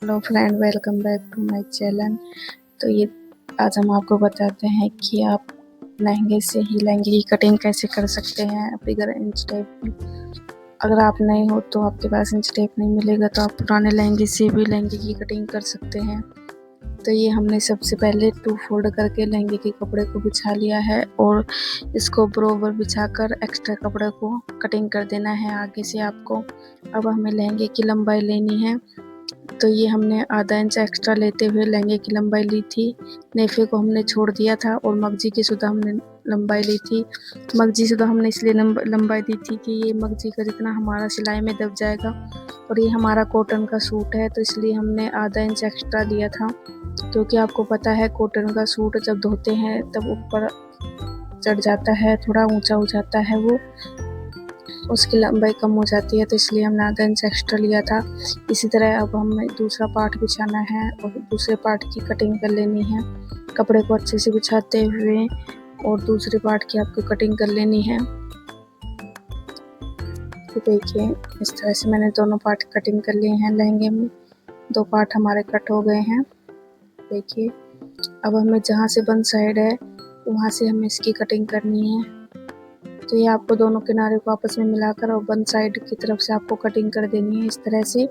Hello friend, welcome back to my channel. तो ये आज हम आपको बताते हैं कि आप लहंगे से ही लहंगे की कटिंग कैसे कर सकते हैं बगैर इंच टेप में। अगर आप नए हो तो आपके पास इंच टेप नहीं मिलेगा तो आप पुराने लहंगे से भी लहंगे की कटिंग कर सकते हैं। तो ये हमने सबसे पहले 2 फोल्ड करके लहंगे के कपड़े को बिछा लिया है और इसको बराबर बिछाकर एक्स्ट्रा कपड़े को कटिंग कर देना है आगे से आपको। अब हमें लहंगे की लंबाई लेनी है, तो ये हमने आधा इंच एक्स्ट्रा लेते हुए लहंगे की लंबाई ली थी। नेफे को हमने छोड़ दिया था और मगजी की सुधा हमने लंबाई ली थी। मगजी सुधा हमने इसलिए लंबाई दी थी कि ये मगजी का जितना हमारा सिलाई में दब जाएगा, और ये हमारा कॉटन का सूट है तो इसलिए हमने आधा इंच एक्स्ट्रा लिया था। क्योंकि आपको पता है कॉटन का सूट जब धोते हैं तब ऊपर चढ़ जाता है, थोड़ा ऊंचा हो जाता है, वो उसकी लंबाई कम हो जाती है, तो इसलिए हमने आधा इंच एक्स्ट्रा लिया था। इसी तरह अब हमें दूसरा पार्ट बिछाना है और दूसरे पार्ट की कटिंग कर लेनी है। कपड़े को अच्छे से बिछाते हुए और दूसरे पार्ट की आपको कटिंग कर लेनी है। तो देखिए इस तरह से मैंने दोनों पार्ट कटिंग कर लिए हैं। लहंगे में 2 पार्ट हमारे कट हो गए हैं। देखिए अब हमें जहाँ से बंद साइड है वहाँ से हमें इसकी कटिंग करनी है। तो ये आपको दोनों किनारे को आपस में मिलाकर और बंद साइड की तरफ से आपको कटिंग कर देनी है। इस तरह से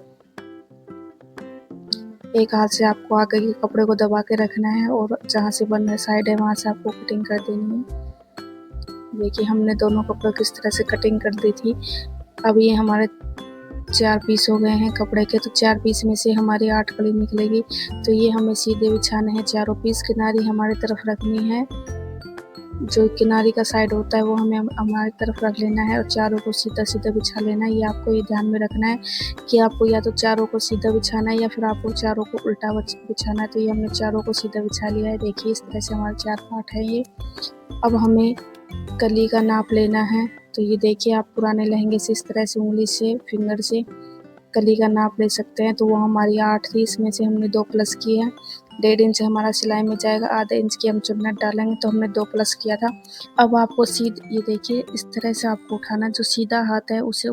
एक हाथ से आपको आगे के कपड़े को दबा के रखना है और जहाँ से बंद साइड है वहाँ से आपको कटिंग कर देनी है। देखिए हमने दोनों कपड़ों की इस तरह से कटिंग कर दी थी। अब ये हमारे 4 पीस हो गए हैं कपड़े के, तो 4 पीस में से हमारी 8 कली निकलेगी। तो ये हमें सीधे बिछाने हैं, चारों पीस किनारी हमारी तरफ रखनी है। जो किनारी का साइड होता है वो हमें हमारी तरफ रख लेना है और चारों को सीधा सीधा बिछा लेना है। ये आपको ये ध्यान में रखना है कि आपको या तो चारों को सीधा बिछाना है या फिर आपको चारों को उल्टा बिछाना है। तो ये हमने चारों को सीधा बिछा लिया है। देखिए इस तरह से हमारे 4 पार्ट है ये। अब हमें कली का नाप लेना है। तो ये देखिए आप पुराने लहंगे से इस तरह से उंगली से फिंगर से कली का नाप ले सकते हैं। तो वो हमारी 8 थी, इसमें से हमने 2 प्लस किए हैं। 1.5 इंच हमारा सिलाई में जाएगा, आधा इंच की हम चुन्नट डालेंगे तो हमने 2 प्लस किया था। अब आपको ये देखिए इस तरह से आपको उठाना, जो सीधा हाथ है उसे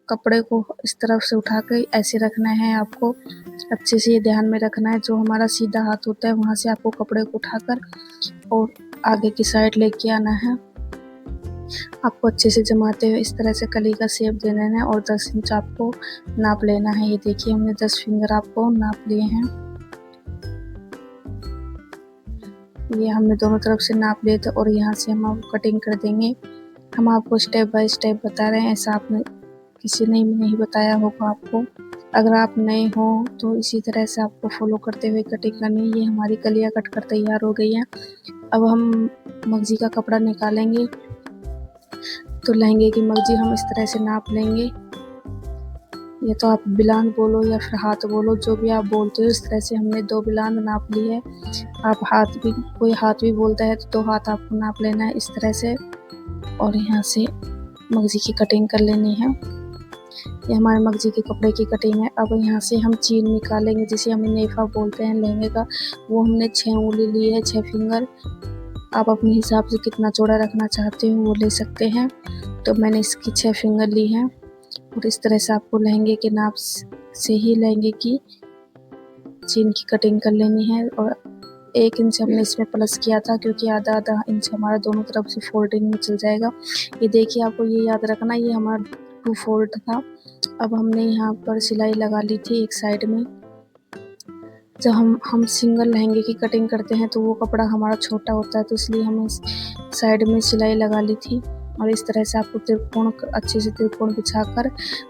कपड़े को इस तरफ से उठा के ऐसे रखना है। आपको अच्छे से ये ध्यान में रखना है, जो हमारा सीधा हाथ होता है वहाँ से आपको कपड़े को उठाकर और आगे की साइड लेके आना है। आपको अच्छे से जमाते हुए इस तरह से कली का शेप देना है और 10 इंच आपको नाप लेना है। ये देखिए हमने 10 फिंगर आपको नाप लिए हैं। ये हमने दोनों तरफ से नाप लिए थे और यहाँ से हम आपको कटिंग कर देंगे। हम आपको स्टेप बाय स्टेप बता रहे हैं, ऐसा आपने किसी ने भी नहीं बताया होगा आपको। अगर आप नए हो तो इसी तरह से आपको फॉलो करते हुए कटिंग करनी है। ये हमारी कलियाँ कट कर तैयार हो गई हैं। अब हम मगजी का कपड़ा निकालेंगे। तो लहंगे की मगजी हम इस तरह से नाप लेंगे। या तो आप बिलान बोलो या फिर हाथ बोलो, जो भी आप बोलते हो। इस तरह से हमने 2 बिलान नाप ली है। आप कोई हाथ भी बोलता है तो 2 हाथ आपको नाप लेना है इस तरह से और यहाँ से मगजी की कटिंग कर लेनी है। ये हमारे मगजी के कपड़े की कटिंग है। अब यहाँ से हम चीन निकालेंगे, जिसे हम नेफा बोलते हैं लहंगे का। वो हमने 6 उंगली ली है, 6 फिंगर। आप अपने हिसाब से कितना चौड़ा रखना चाहते हो वो ले सकते हैं। तो मैंने इसकी 6 फिंगर ली हैं और इस तरह से आपको लहंगे के नाप से ही लहंगे की चीन की कटिंग कर लेनी है। और 1 इंच हमने इसमें प्लस किया था क्योंकि आधा आधा इंच हमारा दोनों तरफ से फोल्डिंग में चल जाएगा। ये देखिए आपको ये याद रखना, ये हमारा 2 फोल्ड था। अब हमने यहाँ पर सिलाई लगा ली थी एक साइड में। जब हम सिंगल लहंगे की कटिंग करते हैं तो वो कपड़ा हमारा छोटा होता है, तो इसलिए हम इस साइड में सिलाई लगा ली थी। और इस तरह से आपको त्रिकोण अच्छे से त्रिकोण बिछाकर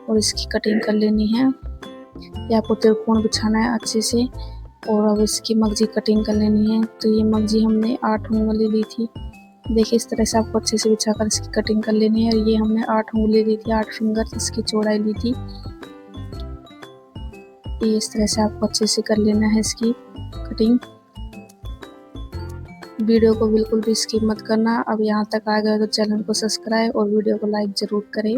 और इसकी कटिंग कर लेनी है। ये आपको त्रिकोण बिछाना है अच्छे से और अब इसकी मगजी कटिंग कर लेनी है। तो ये मगजी हमने 8 उंगली ली थी। देखिए इस तरह से आपको अच्छे से बिछाकर इसकी कटिंग कर लेनी है। ये हमने 8 उंगली ली थी, 8 फिंगर इसकी चौड़ाई ली थी। ये इस तरह से आपको अच्छे से कर लेना है इसकी कटिंग। वीडियो को बिल्कुल भी स्किप मत करना। अब यहाँ तक आ गए तो चैनल को सब्सक्राइब और वीडियो को लाइक ज़रूर करें।